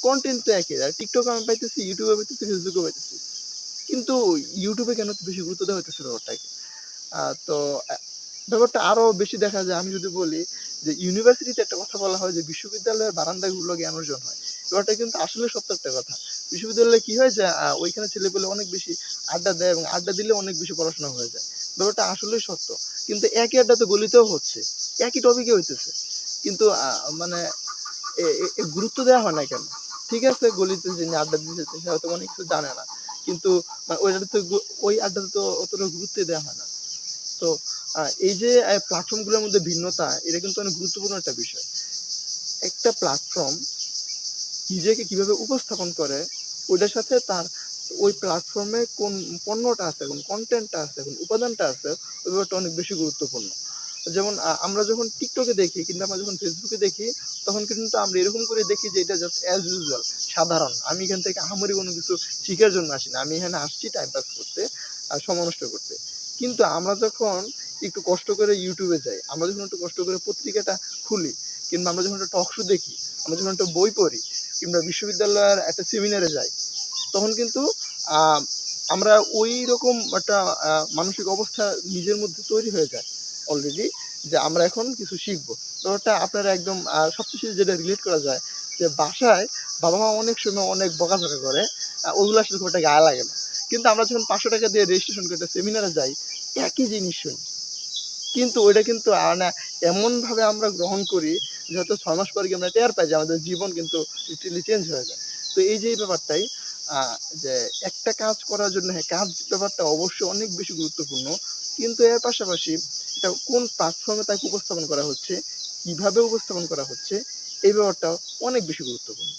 Content তো একই। TikTok আমি পাইতেছি, ইউটিউবে পাইতেছি, ফেসবুকে পাইতেছি। কিন্তু ইউটিউবে কেন এত বেশি গুরুত্ব দেওয়া হইতেছে ব্যাপারটাকে? তো ব্যাপারটা আরো বেশি দেখা যায়, আমি যদি বলি যে ইউনিভার্সিটিতে একটা কথা বলা হয় যে বিশ্ববিদ্যালয়ের বারান্দায় ঘুরলেও জ্ঞান অর্জন হয়। ব্যাপারটা কিন্তু আসলে সত্য একটা কথা। বিশ্ববিদ্যালয়ে কি হয় যে ওইখানে ছেলেপেলে অনেক বেশি আড্ডা দেয় এবং আড্ডা দিলে অনেক বেশি পড়াশোনা হয়ে যায়। ব্যাপারটা আসলেই সত্য। কিন্তু একই আড্ডা তো গলিতেও হচ্ছে। একই টপিকে হইতেছে। কিন্তু মানে গুরুত্ব দেওয়া হয় না কেন? ঠিক আছে, গলিতে যিনি আড্ডা দিতে সে হয়তো অনেক কিছু জানে না। কিন্তু ওই আড্ডাতে তো অতটা গুরুত্ব দেওয়া হয় না। তো এই যে প্ল্যাটফর্ম গুলোর মধ্যে ভিন্নতা, এটা কিন্তু অনেক গুরুত্বপূর্ণ একটা বিষয়। একটা প্ল্যাটফর্ম নিজেকে কিভাবে উপস্থাপন করে, ওইটার সাথে তার ওই প্ল্যাটফর্মে কোন পণ্যটা আছে, কোন কন্টেন্টটা আছে, কোন উপাদানটা আছে, ওই ব্যাপারটা অনেক বেশি গুরুত্বপূর্ণ। যেমন আমরা যখন টিকটকে দেখি কিংবা আমরা যখন ফেসবুকে দেখি, তখন কিন্তু আমরা এরকম করে দেখি যে এটা জাস্ট অ্যাজ ইউজুয়াল, সাধারণ। আমি এখান থেকে আহামরি কোনো কিছু শিখার জন্য আসি না, আমি এখানে আসছি টাইম পাস করতে আর সময় নষ্ট করতে। কিন্তু আমরা যখন একটু কষ্ট করে ইউটিউবে যাই, আমরা যখন একটু কষ্ট করে পত্রিকাটা খুলি, কিংবা আমরা যখন একটা টক শো দেখি, আমরা যখন একটা বই পড়ি, কিংবা বিশ্ববিদ্যালয়ের একটা সেমিনারে যাই, তখন কিন্তু আহ, আমরা ওই রকম একটা মানসিক অবস্থা নিজের মধ্যে তৈরি হয়ে যায় অলরেডি, যে আমরা এখন কিছু শিখবো। ব্যাপারটা আপনারা একদম সবচেয়ে যেটা রিলেট করা যায়, যে বাসায় বাবা মা অনেক সময় অনেক বকাঝকা করে, ওগুলো আসলে খুব একটা গায়ে লাগে না। কিন্তু আমরা যখন 500 টাকা দিয়ে রেজিস্ট্রেশন করে একটা সেমিনারে যাই, একই জিনিস শুনি, কিন্তু ওইটা কিন্তু মানে এমন ভাবে আমরা গ্রহণ করি যে হয়তো 6 মাস পরে গিয়ে আমরা টের পাই যে আমাদের জীবন কিন্তু লিটারালি চেঞ্জ হয়ে যায়। তো এই যে এই ব্যাপারটাই, যে একটা কাজ করার জন্য, হ্যাঁ, কাজ ব্যাপারটা অবশ্যই অনেক বেশি গুরুত্বপূর্ণ, কিন্তু এর পাশাপাশি এটা কোন প্ল্যাটফর্মে তাকে উপস্থাপন করা হচ্ছে, কিভাবে উপস্থাপন করা হচ্ছে, এই ব্যাপারটা অনেক বেশি গুরুত্বপূর্ণ।